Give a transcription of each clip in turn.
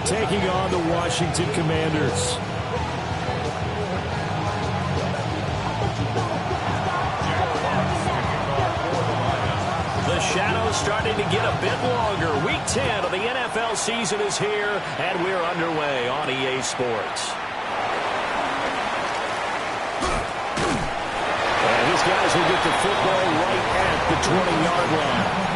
taking on the Washington Commanders. The shadow's starting to get a bit longer. Week 10 of the NFL season is here, and we're underway on EA Sports. And these guys will get the football right at the 20-yard line.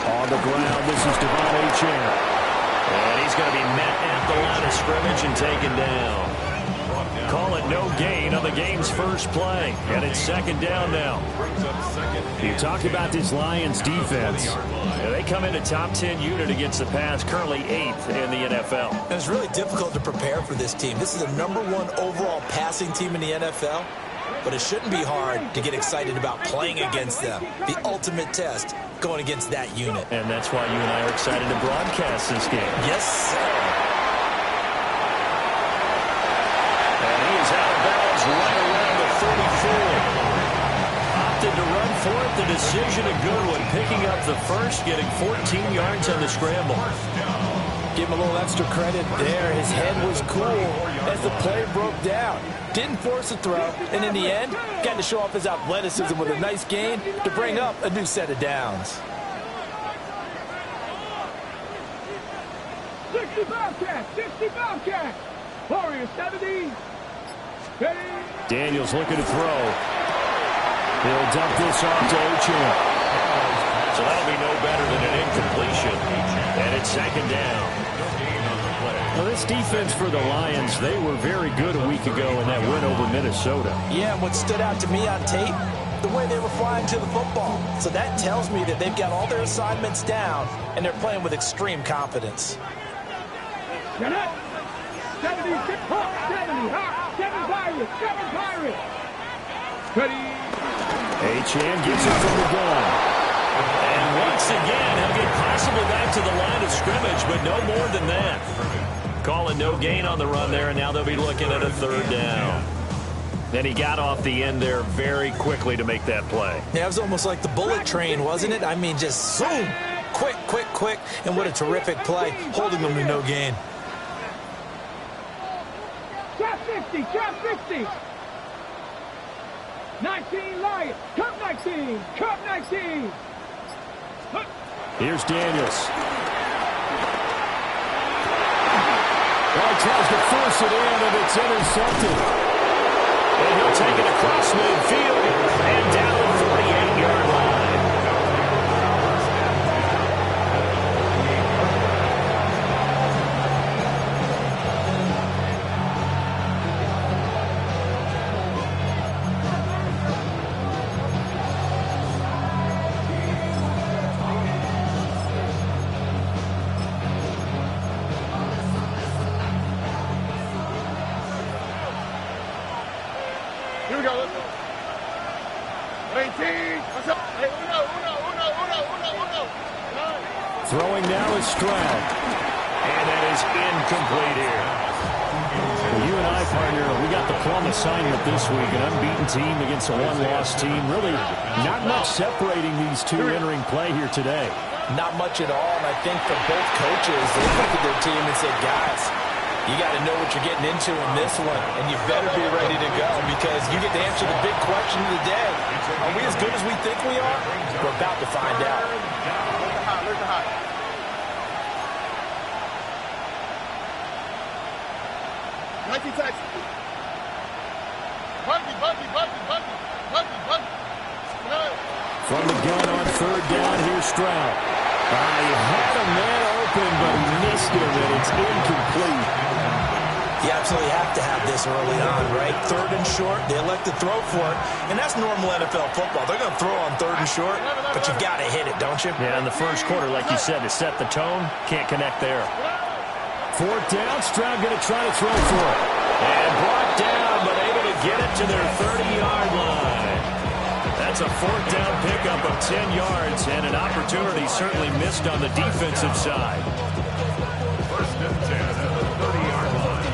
On the ground, this is Devon Achane. And he's going to be met at the line of scrimmage and taken down. Call it no gain on the game's first play. And it's second down now. You talk about this Lions defense. Yeah, they come in a top 10 unit against the pass, currently 8th in the NFL. And it's really difficult to prepare for this team. This is the #1 overall passing team in the NFL. But it shouldn't be hard to get excited about playing against them. The ultimate test going against that unit. And that's why you and I are excited to broadcast this game. Yes, sir. And he is out of bounds right around the 34. Opted to run for it. The decision a good one. Picking up the first, getting 14 yards on the scramble. Give him a little extra credit there. His head was cool as the play broke down. Didn't force a throw, and in the end, got to show off his athleticism with a nice gain to bring up a new set of downs. 60 Bobcat, 60 Bobcat. Warriors 70. Ready. Daniels looking to throw. He'll dump this off to Achane. So that'll be no better than an incompletion. And it's second down. Well, this defense for the Lions, they were very good a week ago in that win over Minnesota. Yeah, and what stood out to me on tape, the way they were flying to the football. So that tells me that they've got all their assignments down, and they're playing with extreme confidence. 70, 76, Hawk, 70, Hawk, 7 Pirates, 7 Pirates. Ready. Achane gets it from the gun. And once again, he'll get possibly back to the line of scrimmage, but no more than that. Calling no gain on the run there, and now they'll be looking at a third down. Then he got off the end there very quickly to make that play. Yeah, it was almost like the bullet train, wasn't it? I mean, just zoom, quick, quick, quick, and what a terrific play, holding them to no gain. Trap 50, trap 50. 19 Lions, Cup 19, Cup 19. Here's Daniels. Well, he tries to force it in, and it's intercepted. And he'll take it across midfield and down the 48-yard line. Here we go, let's go. 18, what's up? Hey, uno. Throwing now is Stroud. And that is incomplete here. Well, you and I, partner, we got the plum assignment this week, an unbeaten team against a one-loss team. Really not much separating these two entering play here today. Not much at all, and I think for both coaches, they looked at their team and said, guys, you got to know what you're getting into in this one, and you better be ready to go because you get to answer the big question of the day. Are we as good as we think we are? We're about to find out. Where's the hot? Nike taxi. Bunty. From the gun on third down, here's Stroud. He had a man open, but he missed him, and it's incomplete. You absolutely have to have this early on, right? Third and short, they elect to throw for it, and that's normal NFL football. They're going to throw on third and short, but you got to hit it, don't you? Yeah, in the first quarter, like you said, to set the tone, can't connect there. Fourth down, Stroud going to try to throw for it. And brought down get it to their 30-yard line. That's a fourth down pickup of 10 yards, and an opportunity certainly missed on the defensive side. First and 10 at the 30-yard line.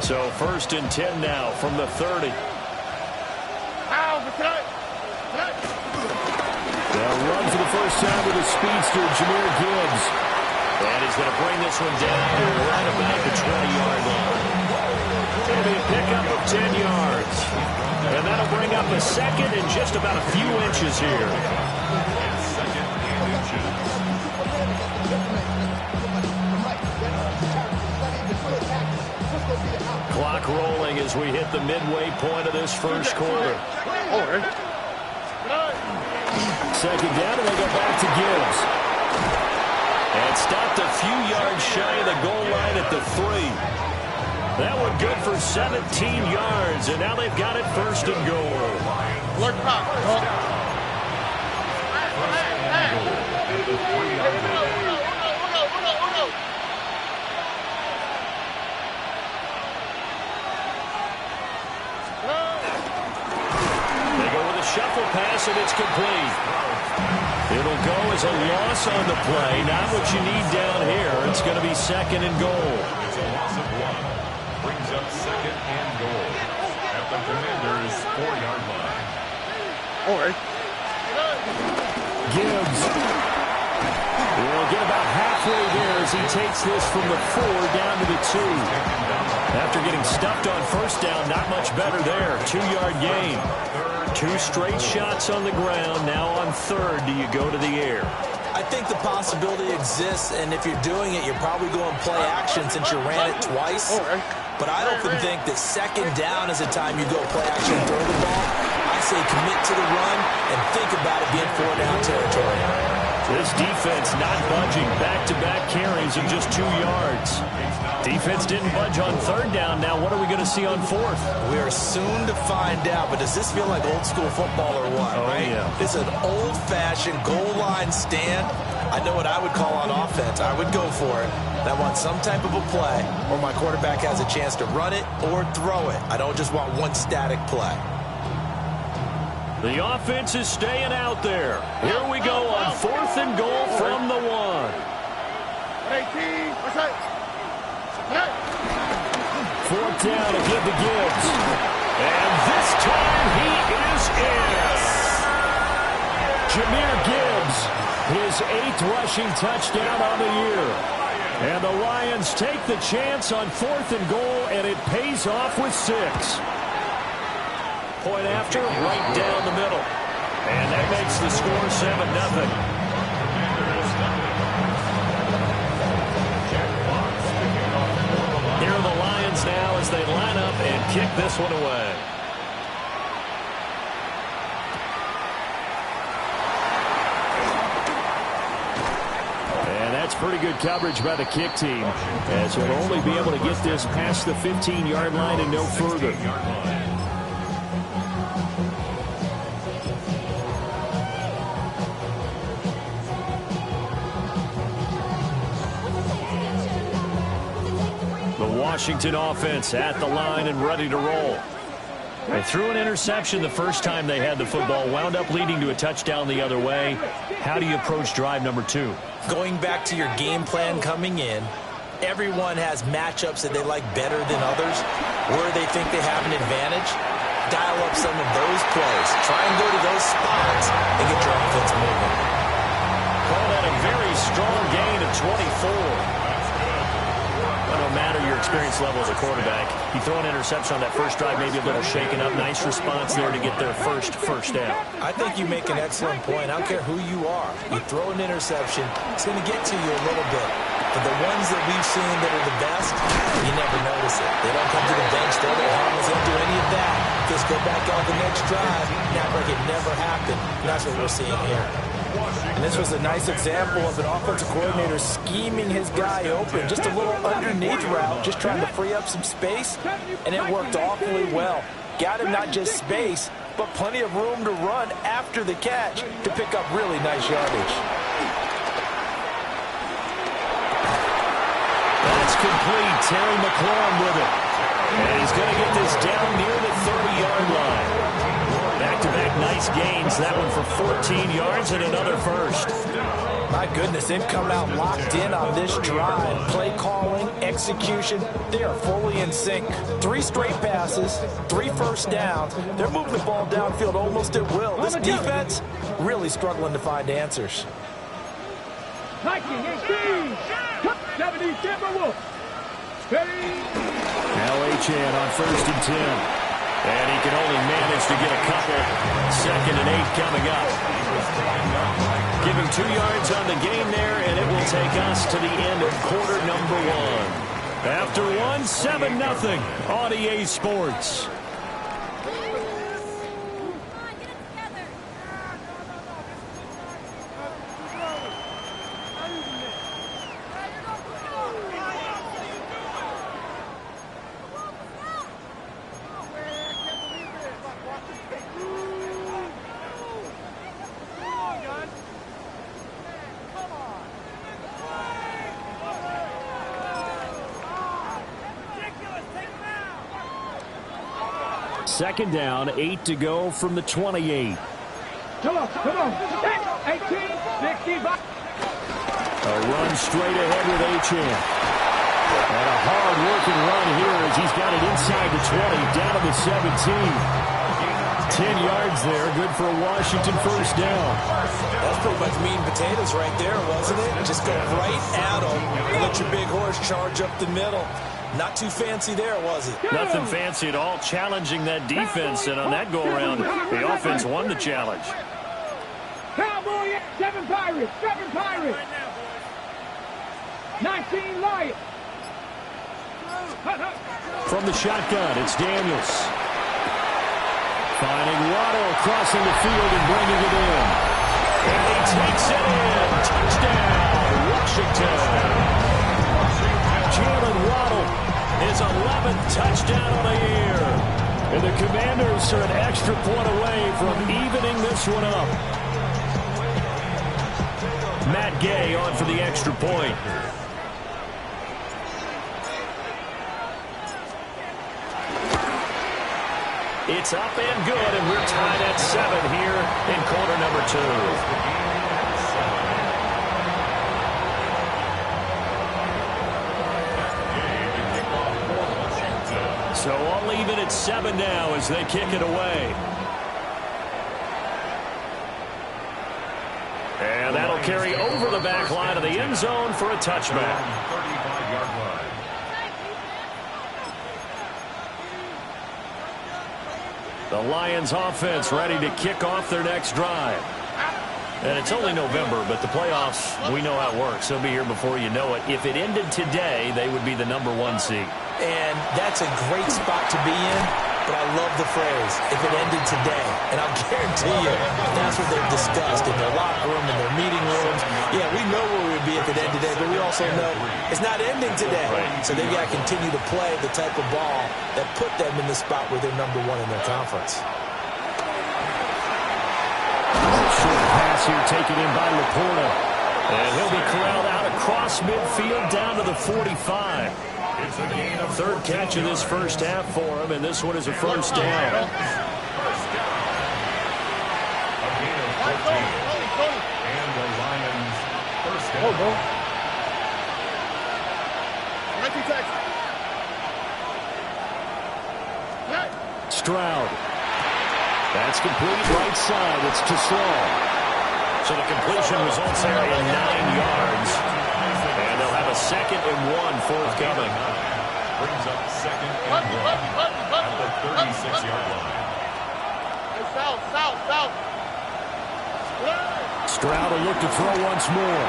So first and 10 now from the 30. They'll run for the first time with a speedster, Jahmyr Gibbs. And he's going to bring this one down to right about the 20-yard line. It'll be a pickup of 10 yards. And that'll bring up a second and just about a few inches here. Second and inches. Clock rolling as we hit the midway point of this first quarter. Second down, and they go back to Gibbs. And stopped a few yards shy of the goal line at the 3. That one good for 17 yards, and now they've got it first and goal. They go with a shuffle pass, and it's complete. It'll go as a loss on the play. Not what you need down here. It's going to be second and goal. It's a loss of 1. Brings up second and goal at the Commanders' 4-yard line. Gibbs will get about halfway there as he takes this from the 4 down to the 2. After getting stuffed on first down, not much better there. 2-yard gain. 2 straight shots on the ground. Now on third, do you go to the air? I think the possibility exists, and if you're doing it, you're probably going play action since you ran it twice. But I often think that second down is the time you go play action and throw the ball. I say commit to the run and think about it being 4-down territory. This defense not budging. Back-to-back carries of just 2 yards. Defense didn't budge on third down. Now what are we going to see on fourth? We are soon to find out, but does this feel like old school football or what, right? Yeah. It's an old-fashioned goal line stand. I know what I would call on offense. I would go for it. I want some type of a play where my quarterback has a chance to run it or throw it. I don't just want one static play. The offense is staying out there. Here we go on fourth and goal from the 1. 4th down, a give to Gibbs. And this time he is in. Jahmyr Gibbs, his 8th rushing touchdown on the year. And the Lions take the chance on 4th and goal, and it pays off with 6. Point after, right down the middle. And that makes the score 7-0. Here are the Lions now as they line up and kick this one away. And that's pretty good coverage by the kick team, as he'll only be able to get this past the 15-yard line and no further. Washington offense at the line and ready to roll. They threw an interception the first time they had the football, wound up leading to a touchdown the other way. How do you approach drive number 2? Going back to your game plan coming in, everyone has matchups that they like better than others, where they think they have an advantage. Dial up some of those plays. Try and go to those spots and get your offense moving. Call that a very strong gain of 24. No matter your experience level as a quarterback, you throw an interception on that first drive, maybe a little shaken up. Nice response there to get their first down. I think you make an excellent point. I don't care who you are. You throw an interception, it's going to get to you a little bit. But the ones that we've seen that are the best, you never notice it. They don't come to the bench, throw their helmets, don't do any of that. Just go back on the next drive, act like it never happened. And that's what we're seeing here. And this was a nice example of an offensive coordinator scheming his guy open. Just a little underneath route, just trying to free up some space, and it worked awfully well. Got him not just space, but plenty of room to run after the catch to pick up really nice yardage. That's complete. Terry McLaurin with it. And he's going to get this down near the 30-yard line. Back-to-back nice gains. That one for 14 yards and another first. My goodness, they've come out locked in on this drive. Play calling, execution, they are fully in sync. 3 straight passes, 3 first downs. They're moving the ball downfield almost at will. This defense really struggling to find answers. Now Achane on 1st and 10. And he can only manage to get a couple. 2nd and 8 coming up. Give him 2 yards on the game there, and it will take us to the end of quarter number 1. After 1, 7-0 on EA Sports. Second down, 8 to go from the 28. Come on. 18, 65. A run straight ahead with Achane. And a hard-working run here as he's got it inside the 20, down to the 17. 10 yards there, good for a Washington first down. That's pretty much meat and potatoes right there, wasn't it? Just go right at them and let your big horse charge up the middle. Not too fancy there, was it? Nothing fancy at all, challenging that defense, and on that go-around, the offense won the challenge. Cowboy, 7 Pirates. 19 Lions. From the shotgun, it's Daniels. Finding Waddle crossing the field and bringing it in. And he takes it in. Touchdown, Washington. Jalen Waddle, his 11th touchdown of the year. And the Commanders are an extra point away from evening this one up. Matt Gay on for the extra point. It's up and good, and we're tied at 7 here in quarter number 2. So I'll leave it at 7 now as they kick it away. And that'll carry over the back line of the end zone for a touchback. 35-yard line. The Lions offense ready to kick off their next drive. And it's only November, but the playoffs, we know how it works. They'll be here before you know it. If it ended today, they would be the number 1 seed. And that's a great spot to be in, but I love the phrase, if it ended today. And I'll guarantee you, that's what they've discussed in their locker room, in their meeting rooms. Yeah, we know where we would be if it ended today, but we also know it's not ending today. So they've got to continue to play the type of ball that put them in the spot where they're number 1 in their conference. Short pass here taken in by Laporta. And he'll be corralled out across midfield down to the 45. It's a gain of 3rd catch of this first half for him, and this one is a first down. a gain of 14. And the Lions first down. Stroud. That's complete right side. It's to Slow. So the completion results there in 9 yards. And they'll have a 2nd and 1 forthcoming. Brings up 2nd and 1 at the 36-yard line. South. Stroud will look to throw once more.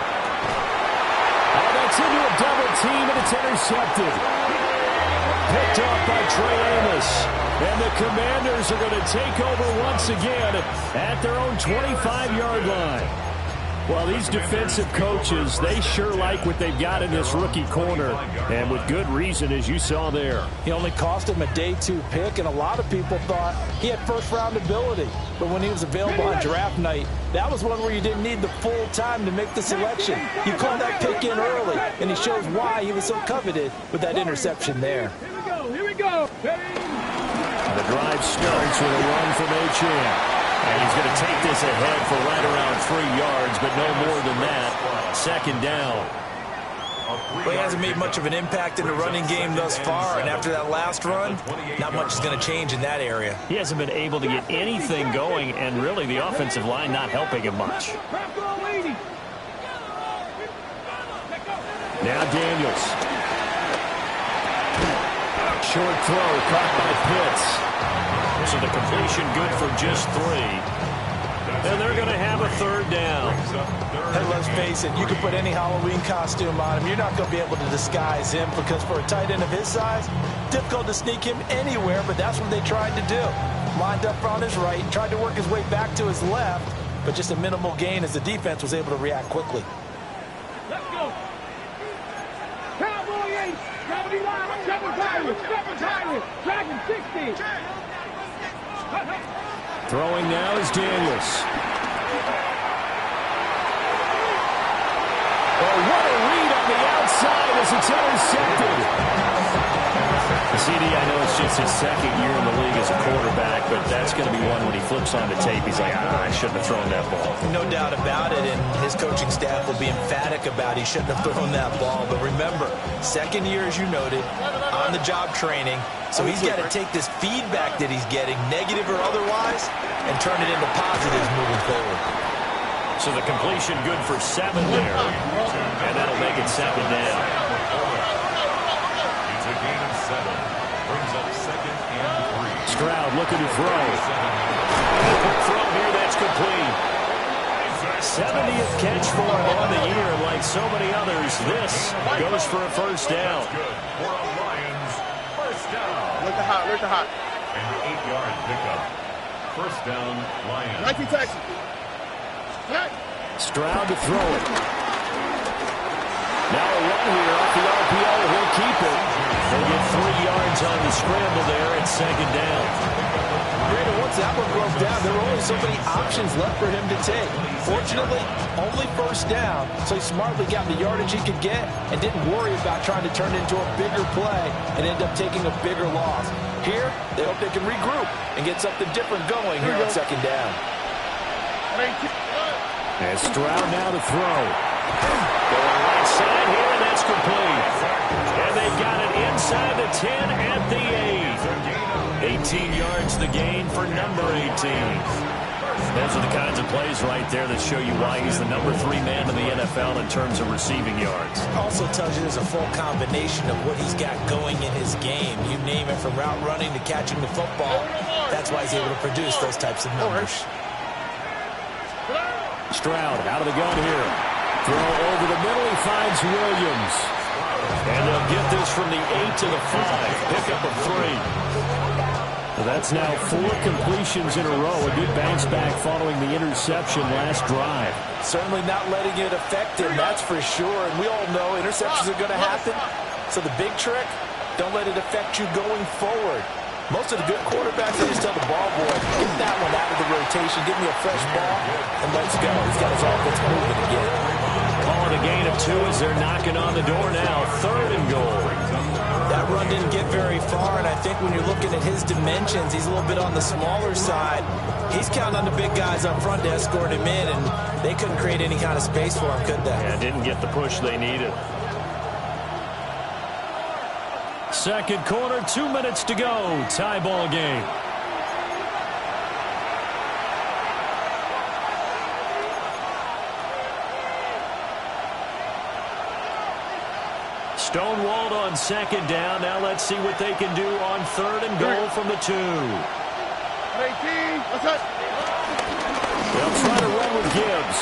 Oh, that's into a double team, and it's intercepted. Picked off by Trey Amos. And the Commanders are going to take over once again at their own 25-yard line. Well, these defensive coaches, they sure like what they've got in this rookie corner, and with good reason, as you saw there. He only cost him a day 2 pick, and a lot of people thought he had first-round ability. But when he was available on draft night, that was one where you didn't need the full time to make the selection. You called that pick in early, and he shows why he was so coveted with that interception there. Here we go. The drive starts with a run from Achane. And he's going to take this ahead for right around 3 yards, but no more than that. Second down. Well, he hasn't made much of an impact in the running game thus far, and after that last run, not much is going to change in that area. He hasn't been able to get anything going, and really the offensive line not helping him much. Now Daniels. Short throw caught by Pitts. So the completion good for just 3. And they're going to have a third down. Hey, let's face it, you can put any Halloween costume on him. You're not going to be able to disguise him because for a tight end of his size, difficult to sneak him anywhere, but that's what they tried to do. Lined up on his right, tried to work his way back to his left, but just a minimal gain as the defense was able to react quickly. Let's go. Cowboy 8, 79, 7 Pirates, Dragon 60. Throwing now is Daniels. Oh, what a read on the outside as it's intercepted. CD, I know it's just his second year in the league as a quarterback, but that's going to be one when he flips on the tape. He's like, I shouldn't have thrown that ball. No doubt about it, and his coaching staff will be emphatic about he shouldn't have thrown that ball. But remember, second year, as you noted, on-the-job training, so he's got to take this feedback that he's getting, negative or otherwise, and turn it into positives moving forward. So the completion good for 7 there, and that'll make it 2nd down. It's a gain of 7. Brings up 2nd and 3. Stroud looking to throw. Throw here, that's complete. 70th catch for him on the year. Like so many others, this goes for a first down. Good for a Lions first down. Look at hot, look at hot. And the 8-yard pickup. First down, Lions. 19 Texas. Stroud to throw it. Now a run here off the RPO. He'll keep it. They'll get 3 yards on the scramble there at 2nd down. Brandon, once that one broke down, there were only so many options left for him to take. Fortunately, only first down, so he smartly got the yardage he could get and didn't worry about trying to turn it into a bigger play and end up taking a bigger loss. Here, they hope they can regroup and get something different going here on 2nd down. And Stroud now to throw. Going right side here, and that's complete. And they've got it inside the 10 at the 8. 18 yards the gain for number 18. Those are the kinds of plays right there that show you why he's the number 3 man in the NFL in terms of receiving yards. Also tells you there's a full combination of what he's got going in his game. You name it, from route running to catching the football. That's why he's able to produce those types of numbers. Stroud out of the gun here. Throw over the middle. He finds Williams. And they'll get this from the 8 to the 5. Pickup of 3. Well, that's now 4 completions in a row. A good bounce back following the interception last drive. Certainly not letting it affect him, that's for sure. And we all know interceptions are going to happen. So the big trick, don't let it affect you going forward. Most of the good quarterbacks, they just tell the ball boy, get that one out of the rotation, give me a fresh ball, and let's go. He's got his offense moving again. Call it a gain of 2 as they're knocking on the door now. 3rd and goal. That run didn't get very far, and I think when you're looking at his dimensions, he's a little bit on the smaller side. He's counting on the big guys up front to escort him in, and they couldn't create any kind of space for him, could they? Yeah, didn't get the push they needed. 2nd quarter, 2 minutes to go. Tie ball game. Stonewalled on 2nd down. Now let's see what they can do on 3rd and goal from the 2. 18. What's that? They'll try to run with Gibbs.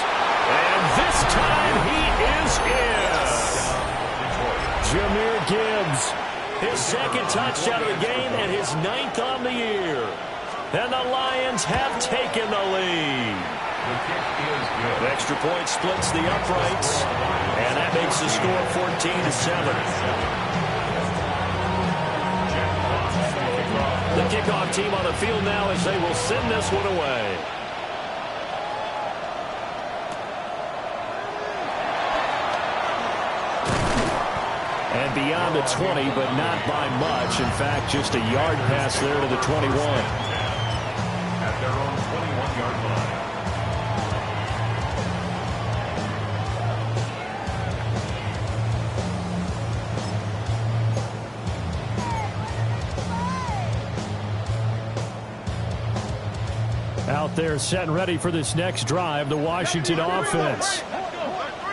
And this time he is in. Jahmyr Gibbs. His 2nd touchdown of the game and his 9th on the year. And the Lions have taken the lead. The kick is good. Extra extra point splits the uprights, and that makes the score 14-7. The kickoff team on the field now as they will send this one away. And beyond the 20, but not by much. In fact, just a yard pass there to the 21. At their own 21-yard line. Out there set and ready for this next drive, the Washington offense.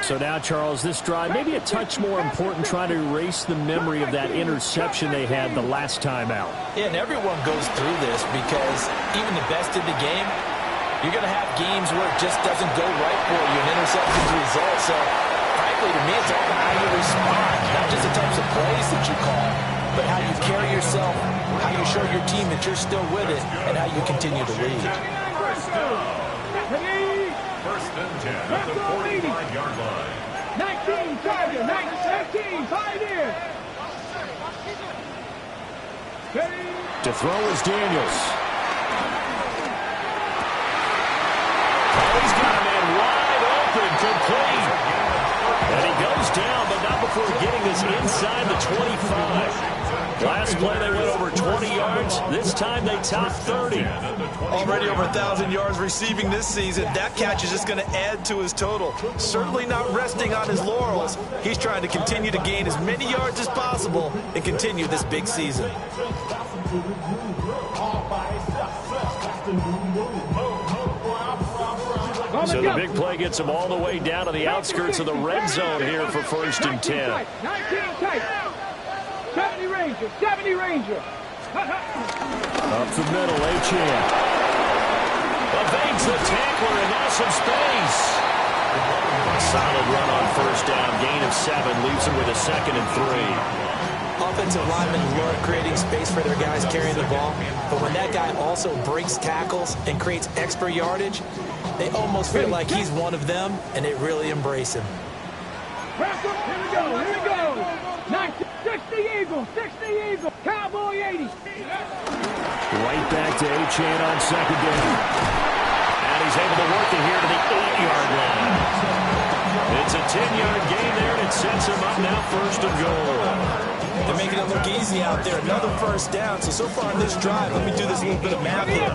So now, Charles, this drive maybe a touch more important, trying to erase the memory of that interception they had the last time out. Yeah, and everyone goes through this because even the best in the game, you're going to have games where it just doesn't go right for you, and interceptions result. So, frankly, to me, it's all about how you respond, not just the types of plays that you call, but how you carry yourself, how you show your team that you're still with it, and how you continue to lead. First and 10 at the 45-yard line. 19, target, 19, tight end. To throw is Daniels. Oh, he's got a man wide open, complete. And he goes down, but not before getting this inside the 25. Last play they went over 20 yards. This time they topped 30. Already over 1,000 yards receiving this season. That catch is just going to add to his total. Certainly not resting on his laurels. He's trying to continue to gain as many yards as possible and continue this big season. So the big play gets him all the way down to the outskirts of the red zone here for first and 10. 19 tight. 70 Ranger, 70 Ranger. Up the middle, Achane. Evades the tackler and now some space. Solid run on first down. Gain of 7 leaves him with a 2nd and 3. Offensive linemen love creating space for their guys carrying the ball, but when that guy also breaks tackles and creates extra yardage, they almost feel like he's one of them, and they really embrace him. Here we go. 60 Eagles, Cowboy 80. Right back to Achane on second down. And he's able to work it here to the 8-yard line. It's a 10-yard gain there, and it sets him up now first and goal. They're making it look easy out there. Another first down. So far in this drive, let me do this little bit of math here.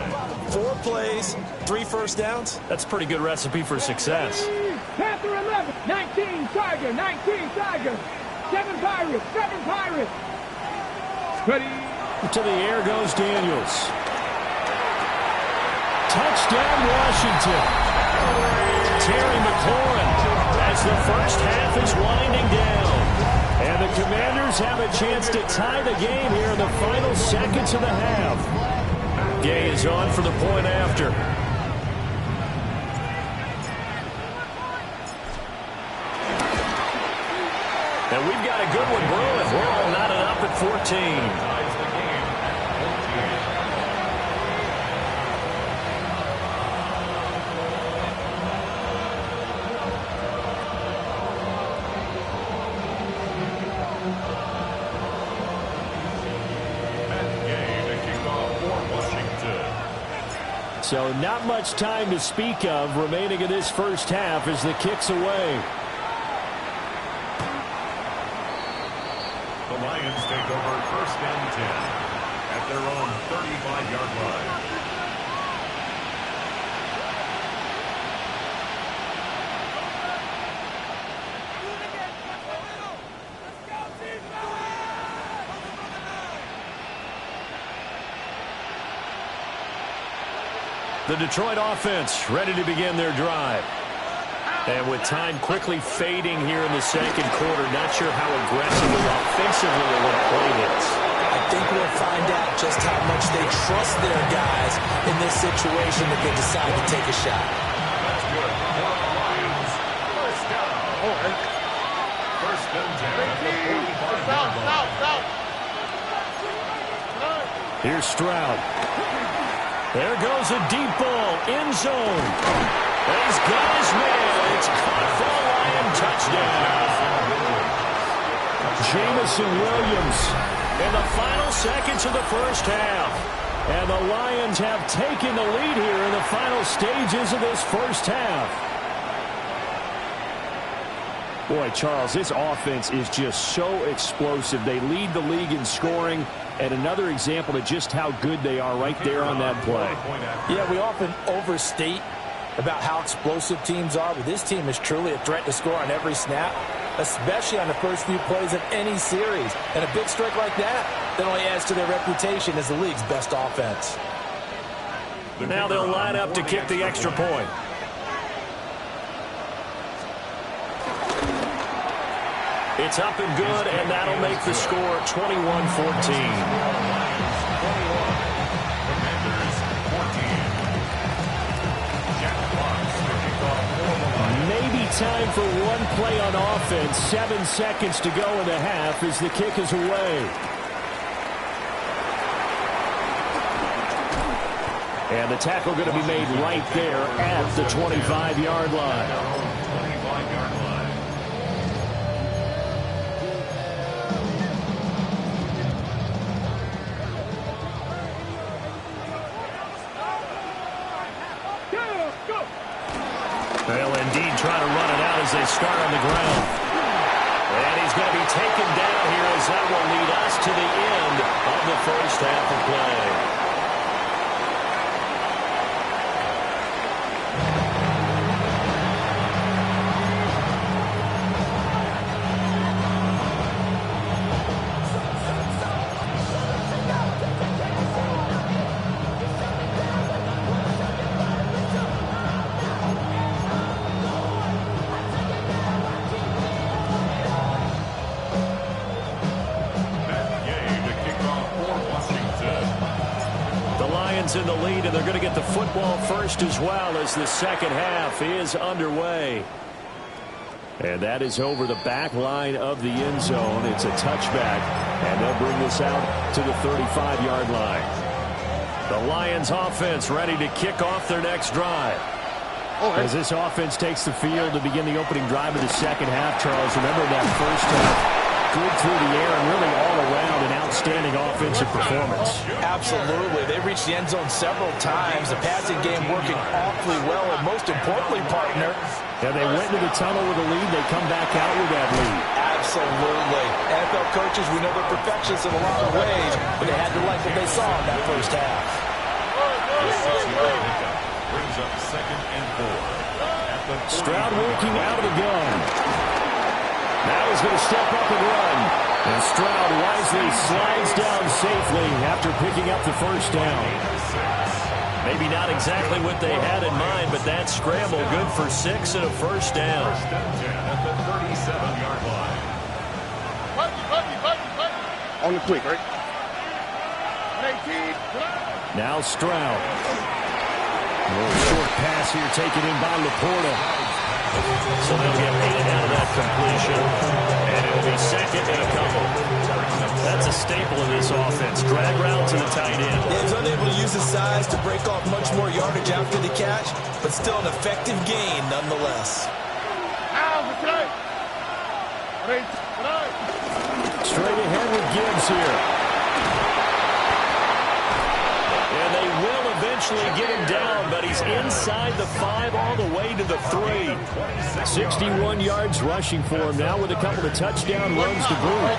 4 plays, 3 first downs. That's a pretty good recipe for success. Panther 11, 19 Tiger. 7 Pirates. Ready. To the air goes Daniels. Touchdown, Washington. Terry McLaurin as the first half is winding down. And the Commanders have a chance to tie the game here in the final seconds of the half. Gay is on for the point after. And we've got a good one brewing. We're all knotted up at 14. So not much time to speak of remaining in this first half as the kick's away. The Lions take over first and 10 at their own 35-yard line. The Detroit offense ready to begin their drive. And with time quickly fading here in the second quarter, not sure how aggressively offensively they want to play this. I think we'll find out just how much they trust their guys in this situation if they decide to take a shot. That's good. Lions, first down. First and 10 at the 45-yard line. Here's Stroud. There goes a deep ball, end zone. He's got his man. Harrison Williams in the final seconds of the first half. And the Lions have taken the lead here in the final stages of this first half. Boy, Charles, this offense is just so explosive. They lead the league in scoring, and another example of just how good they are right there on that play. Yeah, we often overstate about how explosive teams are, but this team is truly a threat to score on every snap, especially on the first few plays of any series. And a big strike like that only adds to their reputation as the league's best offense. Now they'll line up to kick the extra point. It's up and good, and that'll make the score 21-14. Time for one play on offense. 7 seconds to go in the half as the kick is away. And the tackle going to be made right there at the 25-yard line. They'll indeed try to run it out as they start on the ground. And he's going to be taken down here as that will lead us to the end of the first half of play. In the lead, and they're going to get the football first as well as the second half is underway. And that is over the back line of the end zone. It's a touchback, and they'll bring this out to the 35-yard line. The Lions offense ready to kick off their next drive. As this offense takes the field to begin the opening drive of the second half, Charles, remember that first half, good through the air and really all around an outstanding offensive performance. Absolutely. They reached the end zone several times. The passing game working awfully well, and most importantly, partner. Yeah, they went into the tunnel with a lead. They come back out with that lead. Absolutely. NFL coaches, we know they're perfectionists in a lot of ways, but they had to like what they saw in that first half. Brings up 2nd and 4. Stroud working out of the gun. Now he's going to step up and run. And Stroud wisely slides down safely after picking up the first down. Maybe not exactly what they had in mind, but that scramble good for 6 and a first down. First and 10 at the 37-yard line. On the quick, right? Now Stroud. A little short pass here taken in by Laporta. So they'll get 8 out of that completion, and it'll be 2nd and a couple. That's a staple of this offense. Drag route to the tight end. Yeah, he's unable to use his size to break off much more yardage after the catch, but still an effective gain nonetheless. Straight ahead with Gibbs here. And they will eventually get him down, but he's inside the 5 all the way to the 3. 61 yards rushing for him now with a couple of touchdown runs to boot.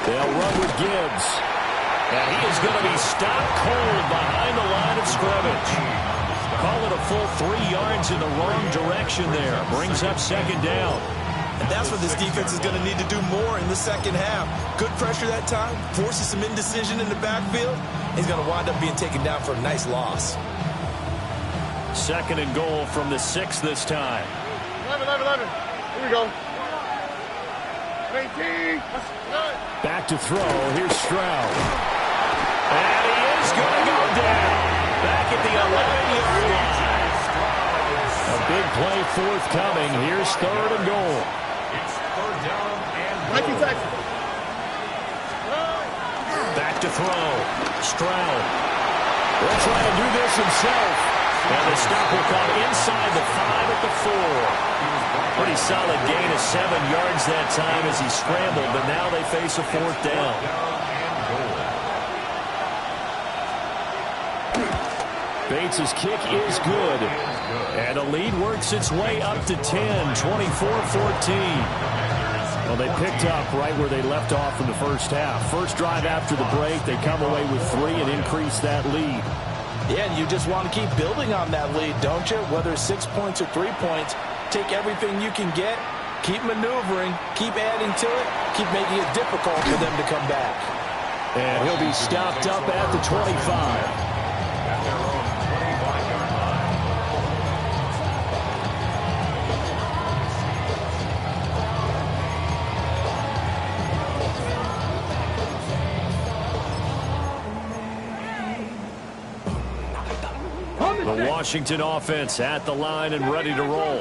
They'll run with Gibbs. And he is going to be stopped cold behind the line of scrimmage. Call it a full 3 yards in the wrong direction there. Brings up 2nd down. And that's what this defense is going to need to do more in the second half. Good pressure that time, forces some indecision in the backfield. He's going to wind up being taken down for a nice loss. 2nd and goal from the 6 this time. 11. Here we go. 18. Back to throw. Here's Stroud. And he is going to go down. Back at the 11-yard line. A big play forthcoming. Here's 3rd and goal. It's 3rd down and back to throw. Stroud will try to do this himself. And the stop will come inside the 5 at the 4. Pretty solid gain of 7 yards that time as he scrambled, but now they face a 4th down. Bates' kick is good. And a lead works its way up to 10, 24-14. Well, they picked up right where they left off in the first half. First drive after the break, they come away with 3 and increase that lead. Yeah, and you just want to keep building on that lead, don't you? Whether it's 6 points or 3 points, take everything you can get, keep maneuvering, keep adding to it, keep making it difficult for them to come back. And he'll be stopped up at the 25. The Washington offense at the line and ready to roll.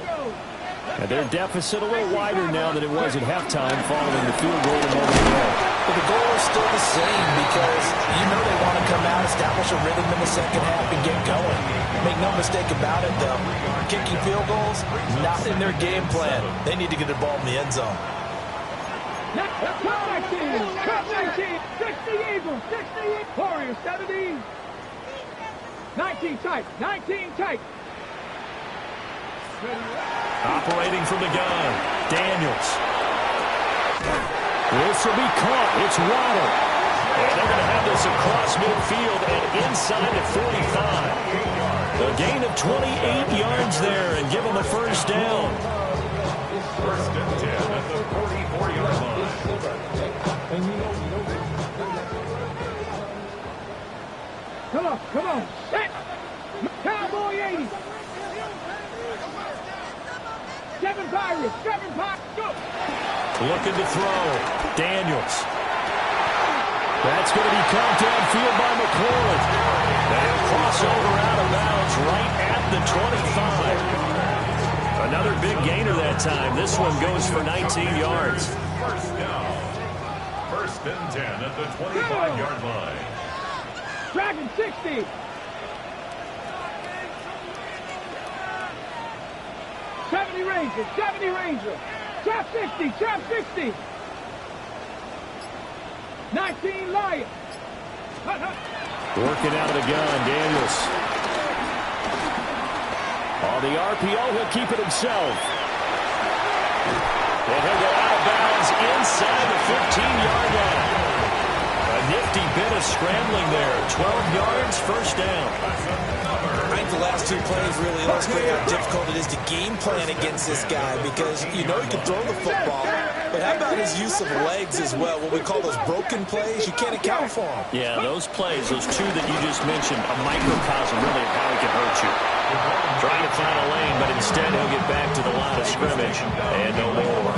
And their deficit a little wider now than it was at halftime following the field goal a moment ago. But the goal is still the same because you know they want to come out, establish a rhythm in the second half, and get going. Make no mistake about it, though. Kicking field goals, not in their game plan. They need to get the ball in the end zone. Cut 19, 60 Eagles, 60 Warriors, 70. 19 tight, 19 tight. Operating from the gun, Daniels. This will be caught. It's Waddle. And they're going to have this across midfield and inside the 45. A gain of 28 yards there and give them a first down. First and 10 at the 44-yard line. Come on. Set. Cowboy 80. 7 Pirates, go. Looking to throw. Daniels. That's going to be caught downfield by McLaurin. And crossover out of bounds right at the 25. Another big gainer that time. This one goes for 19 yards. First down. First and 10 at the 25-yard line. Dragon 60. 70 Ranger. Trap 60. 19 Lion. Working out of the gun, Daniels. On the RPO, he'll keep it himself. And he'll go out of bounds inside the 15-yard line. A nifty bit of scrambling there. 12 yards, first down. I think the last 2 plays really illustrate how difficult it is to game plan against this guy because you know he can throw the football, but how about his use of legs as well? What we call those broken plays, you can't account for them. Yeah, those plays, those 2 that you just mentioned, a microcosm really of how he can hurt you. Trying to find a lane, but instead he'll get back to the line of scrimmage and no more.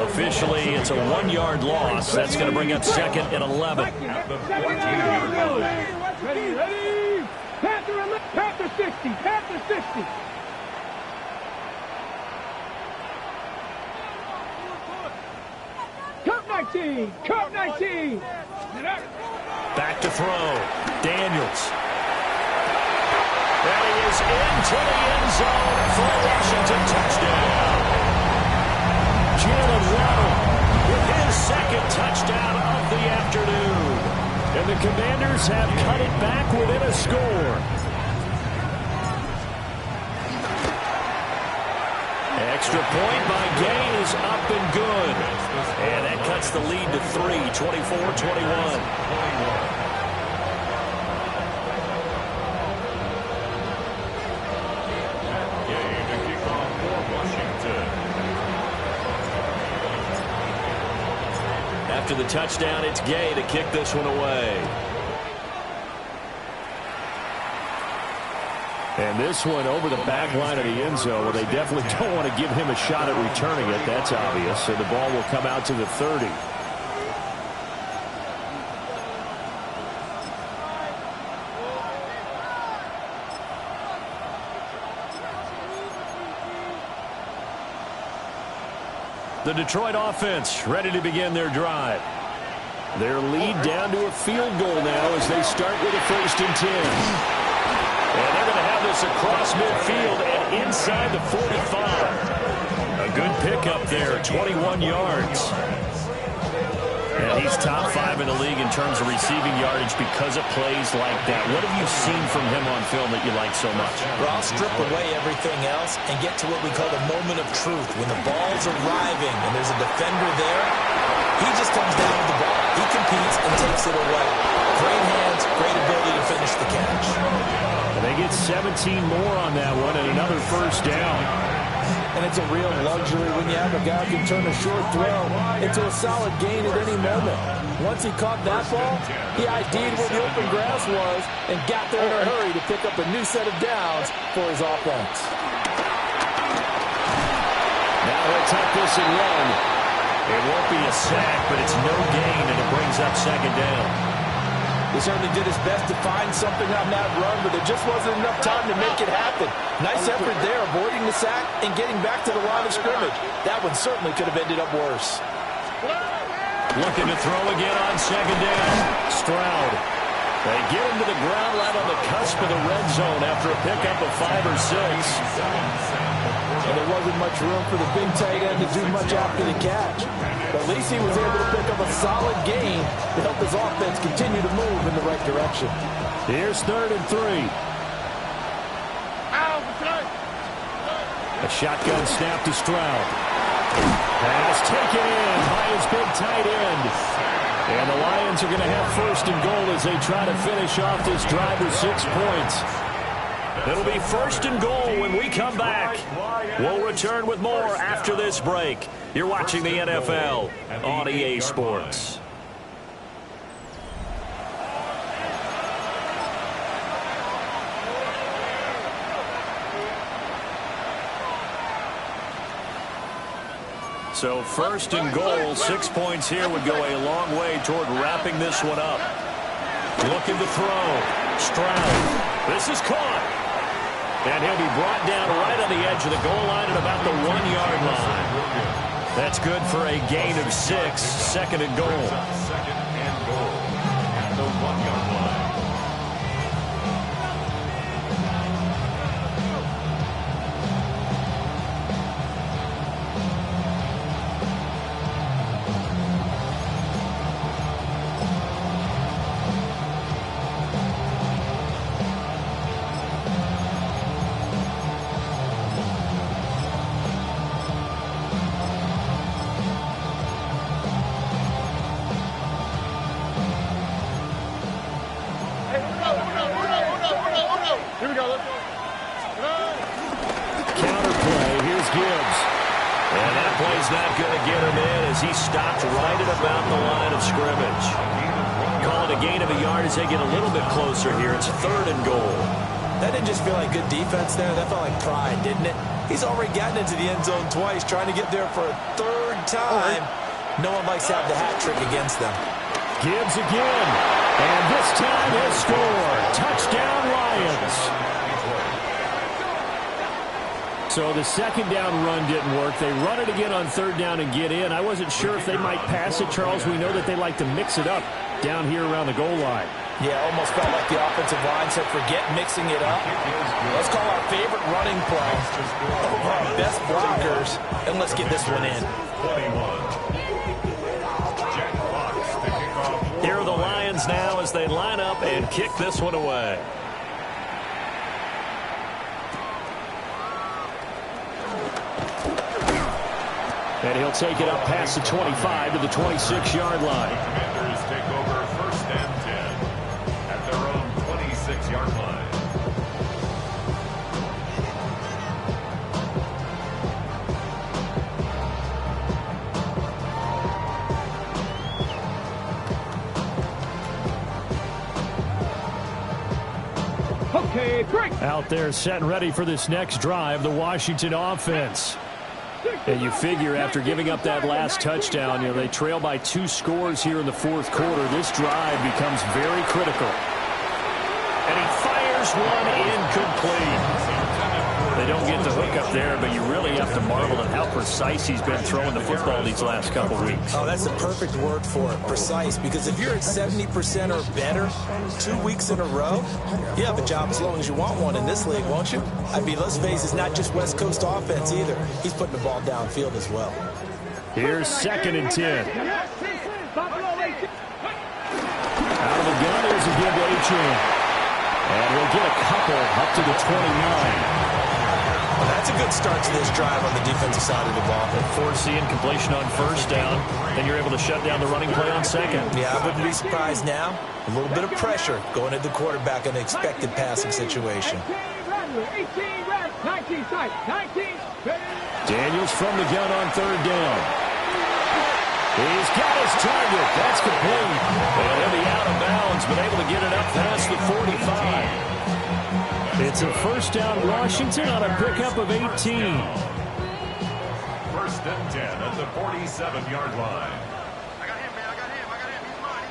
Officially, it's a 1-yard loss. That's going to bring up second and 11. Ready. Panther 60. Cup 19. Back to throw. Daniels. And he is into the end zone for a Washington touchdown. Jalen Waddle with his second touchdown of the afternoon. And the Commanders have cut it back within a score. Extra point by Gay is up and good. And that cuts the lead to 3, 24-21. After the touchdown, it's Gay to kick this one away. And this one over the back line of the end zone. Well, they definitely don't want to give him a shot at returning it. That's obvious. So the ball will come out to the 30. The Detroit offense ready to begin their drive. Their lead down to a field goal now as they start with a 1st and 10. And they're going to have this across midfield and inside the 45. A good pickup there, 21 yards. And he's top 5 in the league in terms of receiving yardage because of plays like that. What have you seen from him on film that you like so much? Well, I'll strip away everything else and get to what we call the moment of truth. When the ball's arriving and there's a defender there, he just comes down with the ball. He competes and takes it away. Great hands, great ability to finish the catch. And they get 17 more on that one and another first down. And it's a real luxury when you have a guy who can turn a short throw into a solid gain at any moment. Once he caught that ball, he ID'd where the open grass was and got there in a hurry to pick up a new set of downs for his offense. Now he'll tuck this and run. It won't be a sack, but it's no gain, and it brings up second down. He certainly did his best to find something on that run, but there just wasn't enough time to make it happen. Nice effort there, avoiding the sack and getting back to the line of scrimmage. That one certainly could have ended up worse. Looking to throw again on second down. Stroud. They get him to the ground right on the cusp of the red zone after a pickup of 5 or 6. And there wasn't much room for the big tight end to do much after the catch. But at least he was able to pick up a solid gain to help his offense continue to move in the right direction. Here's 3rd and 3. A shotgun snap to Stroud. Pass taken in by his big tight end. And the Lions are going to have 1st and goal as they try to finish off this drive with 6 points. It'll be 1st and goal when we come back. We'll return with more after this break. You're watching the NFL on EA Sports. So 1st and goal, 6 points here would go a long way toward wrapping this one up. Looking to throw. Stroud. This is caught. And he'll be brought down right on the edge of the goal line at about the 1-yard line. That's good for a gain of 6, 2nd and goal. 2nd and goal at the 1-yard line. Not going to get him in as he stopped right at about the line of scrimmage. Call it a gain of a yard as they get a little bit closer here. It's 3rd and goal. That didn't just feel like good defense there. That felt like pride, didn't it? He's already gotten into the end zone twice, trying to get there for a 3rd time. No one likes to have the hat trick against them. Gibbs again. And this time he'll score. Touchdown, Lions. So the 2nd down run didn't work. They run it again on 3rd down and get in. I wasn't sure if they might pass it, Charles. We know that they like to mix it up down here around the goal line. Yeah, almost felt like the offensive line said, forget mixing it up. Let's call our favorite running play over our best blockers, and let's get this one in. Here are the Lions now as they line up and kick this one away. And he'll take it up past the 25 to the 26-yard line. Commanders take over 1st and 10 at their own 26-yard line. Okay, break. Out there set and ready for this next drive, the Washington offense. And you figure after giving up that last touchdown, they trail by 2 scores here in the 4th quarter. This drive becomes very critical. And he fires one incomplete. They don't get the hook up there, but you really have to marvel at how precise he's been throwing the football these last couple weeks. Oh, that's the perfect word for it, precise, because if you're at 70% or better 2 weeks in a row, you have a job as long as you want one in this league, won't you? I mean, let's face it, it's not just West Coast offense either. He's putting the ball downfield as well. Here's 2nd and 10. Out of the gun, here's a give to Achane. And we'll get a couple up to the 29. Well, that's a good start to this drive on the defensive side of the ball. Force the incompletion on 1st down, then you're able to shut down the running play on 2nd. Yeah, I wouldn't be surprised now. A little bit of pressure going at the quarterback in an expected passing situation. 18, 19, 19. Daniels from the gun on 3rd down. He's got his target. That's complete. And he'll be out of bounds, but able to get it up past the 45. It's a 1st down Washington on a pickup of 18. 1st and 10 at the 47-yard line. I got him, man. I got him. He's mine.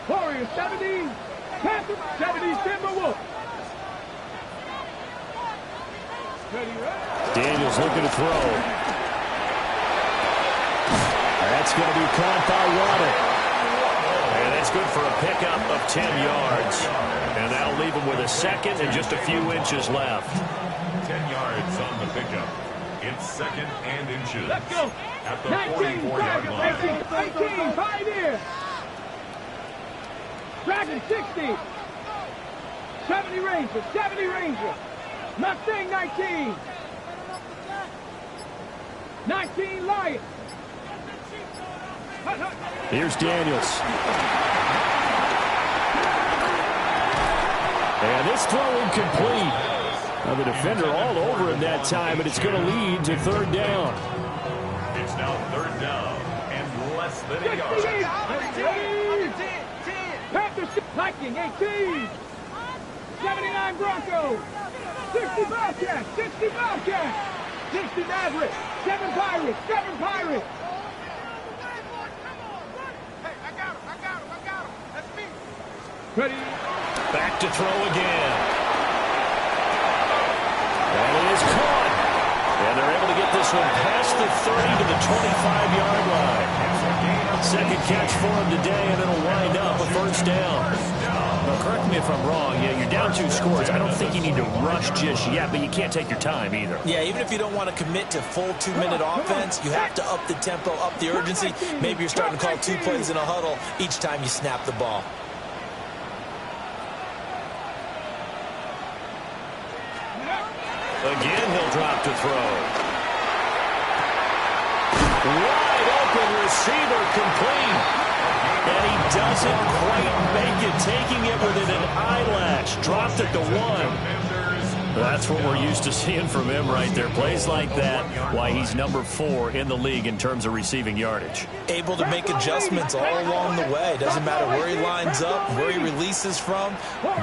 Warriors 70. Panthers 70. Timberwolves. Daniels looking to throw. That's going to be caught by Waddle. And that's good for a pickup of 10 yards. And that'll leave him with a 2nd and just a few inches left. 10 yards on the pickup. It's 2nd and inches. Let's go. At the 44-yard line. 18, 5 here. Dragon 60. 70 Rangers. Mustang 19. 19 Lions. Here's Daniels. And this throw incomplete. Now the defender all over him that time, but it's going to lead to 3rd down. It's now 3rd down and less than a yard. 10. Panthers, Viking 18. 79 Broncos. 60 Bobcats. 60 Maverick. 7 Pirates. Ready? Back to throw again. And it is caught. And they're able to get this one past the 30 to the 25-yard line. 2nd catch for him today, and it'll wind up a 1st down. Now, correct me if I'm wrong. Yeah, you're down 2 scores. I don't think you need to rush just yet, but you can't take your time either. Yeah, even if you don't want to commit to full 2-minute offense, you have to up the tempo, up the urgency. Maybe you're starting to call 2 plays in a huddle each time you snap the ball. Again, he'll drop to throw. Wide open receiver complete. And he doesn't quite make it, taking it within an eyelash. Dropped at the 1. That's what we're used to seeing from him right there. Plays like that, why he's number 4 in the league in terms of receiving yardage. Able to make adjustments all along the way. Doesn't matter where he lines up, where he releases from.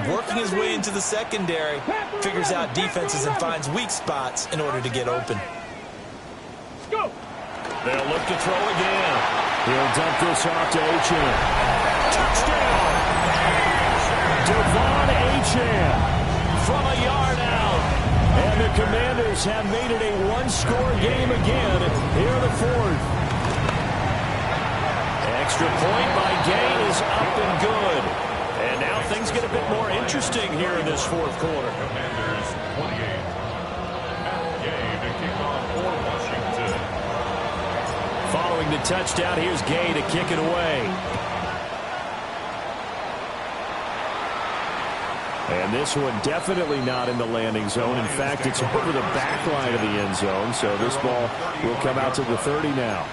Working his way into the secondary. Figures out defenses and finds weak spots in order to get open. Go. They'll look to throw again. He'll dump this off to Achane. Touchdown! Devon Achane from a yard out. And the Commanders have made it a 1-score game again here in the 4th. Extra point by Gay is up and good. And now things get a bit more interesting here in this 4th quarter. Commanders 28. Matt Gay to kick off for Washington. Following the touchdown, here's Gay to kick it away. And this one definitely not in the landing zone. In fact, it's over the back line of the end zone. So this ball will come out to the 30 now.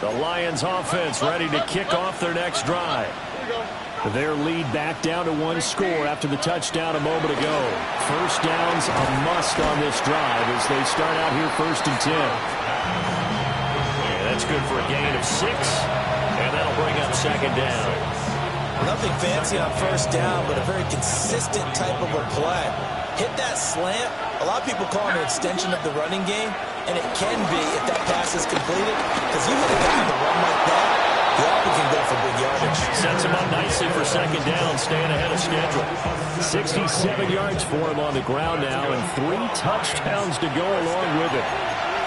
The Lions offense ready to kick off their next drive. Their lead back down to 1 score after the touchdown a moment ago. 1st down's a must on this drive as they start out here 1st and 10. And that's good for a gain of 6. And that'll bring up 2nd down. Nothing fancy on 1st down, but a very consistent type of a play. Hit that slant. A lot of people call it an extension of the running game, and it can be if that pass is completed, because you hit a guy on the run like that, Yeah, we can go for big yardage. Sets him up nicely for second down, staying ahead of schedule. 67 yards for him on the ground now, and 3 touchdowns to go along with it.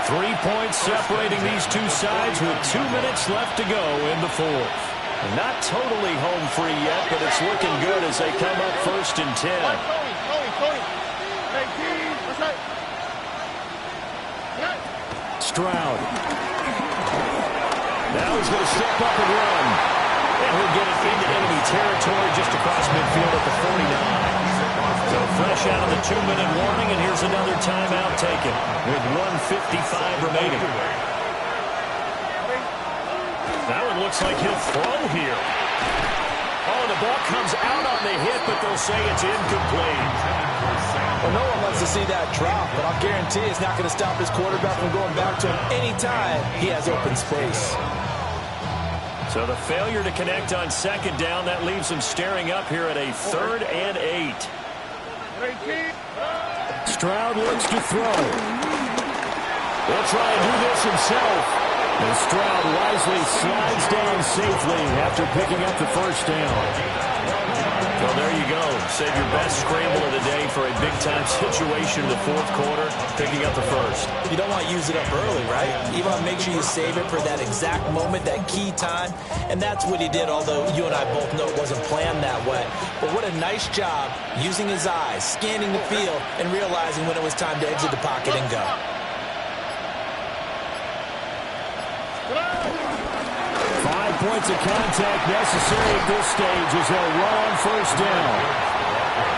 3 points separating these two sides with 2 minutes left to go in the fourth. Not totally home free yet, but it's looking good as they come up 1st and 10. Stroud. Now he's going to step up and run. And he'll get it into enemy territory just across midfield at the 49. So fresh out of the 2-minute warning, and here's another timeout taken with 1:55 remaining. That one looks like he'll throw here. Oh, the ball comes out on the hit, but they'll say it's incomplete. Well, no one wants to see that drop, but I'll guarantee it's not going to stop his quarterback from going back to him anytime he has open space. So the failure to connect on second down, that leaves him staring up here at a 3rd and 8. Stroud looks to throw. He'll try and do this himself. And Stroud wisely slides down safely after picking up the first down. Well, there you go. Save your best scramble of the day for a big-time situation in the fourth quarter, picking up the first. You don't want to use it up early, right? You want to make sure you save it for that exact moment, that key time. And that's what he did, although you and I both know it wasn't planned that way. But what a nice job using his eyes, scanning the field, and realizing when it was time to exit the pocket and go. 5 points of contact necessary at this stage as they'll run on first down.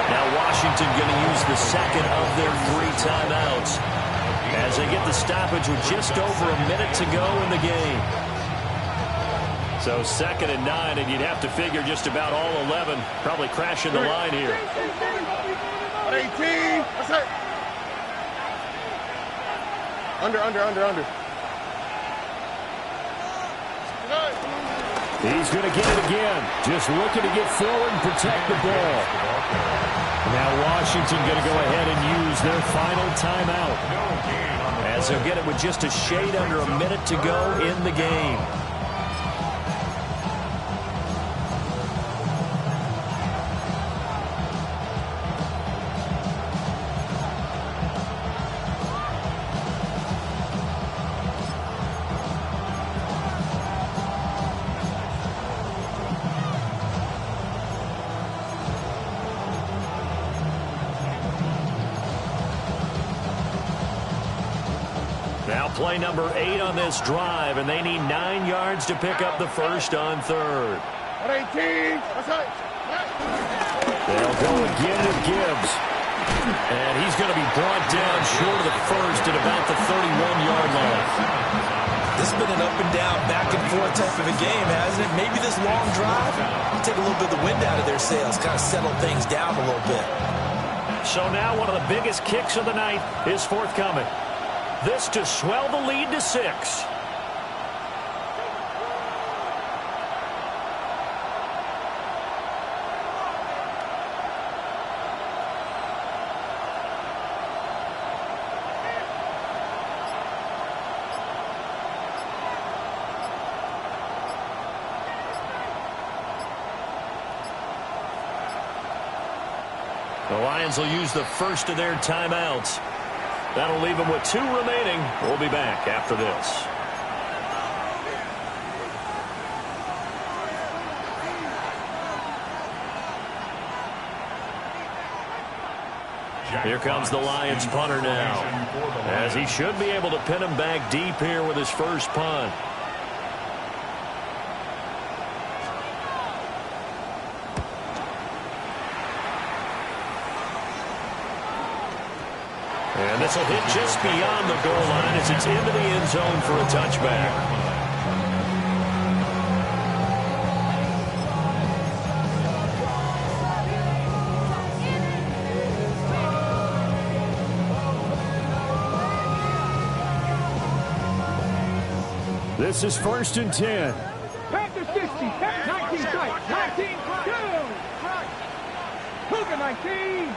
Now Washington going to use the second of their 3 timeouts as they get the stoppage with just over a minute to go in the game. So 2nd and 9, and you'd have to figure just about all 11 probably crashing the line here. 18. What's that? Under. He's going to get it again. Just looking to get forward and protect the ball. Now Washington going to go ahead and use their final timeout. As they'll get it with just a shade under a minute to go in the game. Now play number 8 on this drive, and they need 9 yards to pick up the first on 3rd. 18. What's that? They'll go again with Gibbs. And he's going to be brought down short of the first at about the 31-yard line. This has been an up and down, back and forth type of a game, hasn't it? Maybe this long drive will take a little bit of the wind out of their sails, kind of settle things down a little bit. So now one of the biggest kicks of the night is forthcoming. This to swell the lead to 6. The Lions will use the first of their timeouts. That'll leave them with 2 remaining. We'll be back after this. Here comes the Lions punter now, as he should be able to pin him back deep here with his first punt. And this will hit just beyond the goal line as it's into the end zone for a touchback. This is 1st and 10. Panther 60. 19 strike. 19. Cougar 19.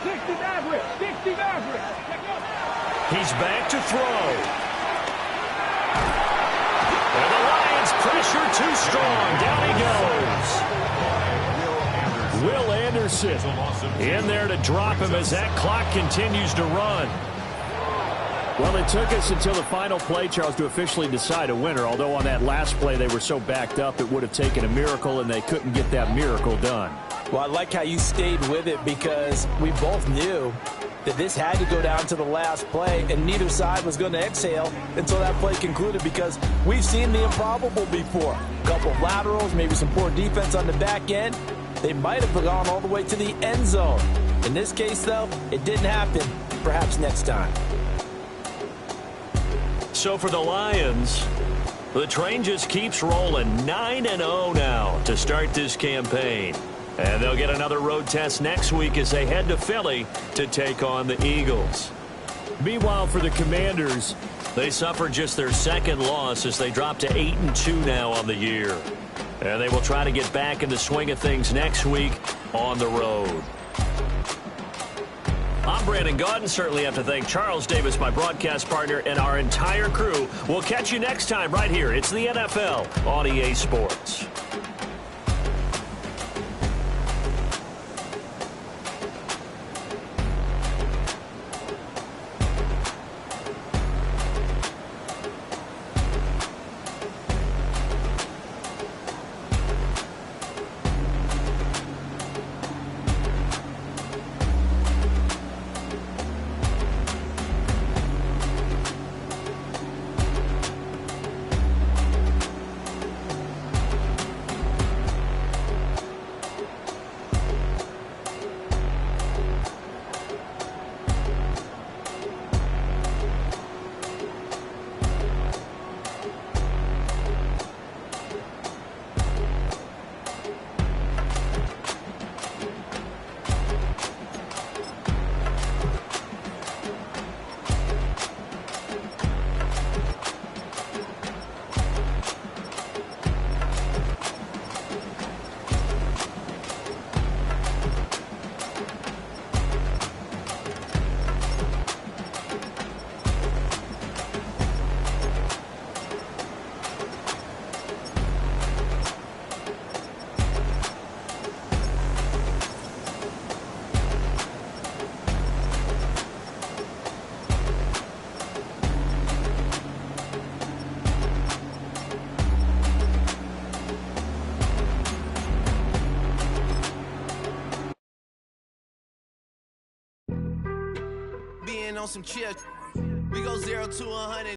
60 Maverick. 60 Maverick. He's back to throw. And the Lions pressure too strong. Down he goes. Will Anderson in there to drop him as that clock continues to run. Well, it took us until the final play, Charles, to officially decide a winner, although on that last play they were so backed up it would have taken a miracle, and they couldn't get that miracle done. Well, I like how you stayed with it because we both knew that this had to go down to the last play, and neither side was going to exhale until that play concluded because we've seen the improbable before. A couple of laterals, maybe some poor defense on the back end. They might have gone all the way to the end zone. In this case, though, it didn't happen. Perhaps next time. So for the Lions, the train just keeps rolling. 9-0 now to start this campaign. And they'll get another road test next week as they head to Philly to take on the Eagles. Meanwhile, for the Commanders, they suffered just their second loss as they drop to 8-2 now on the year. And they will try to get back in the swing of things next week on the road. I'm Brandon Gaudin. Certainly have to thank Charles Davis, my broadcast partner, and our entire crew. We'll catch you next time right here. It's the NFL on EA Sports. On some chill, we go 0 to 100.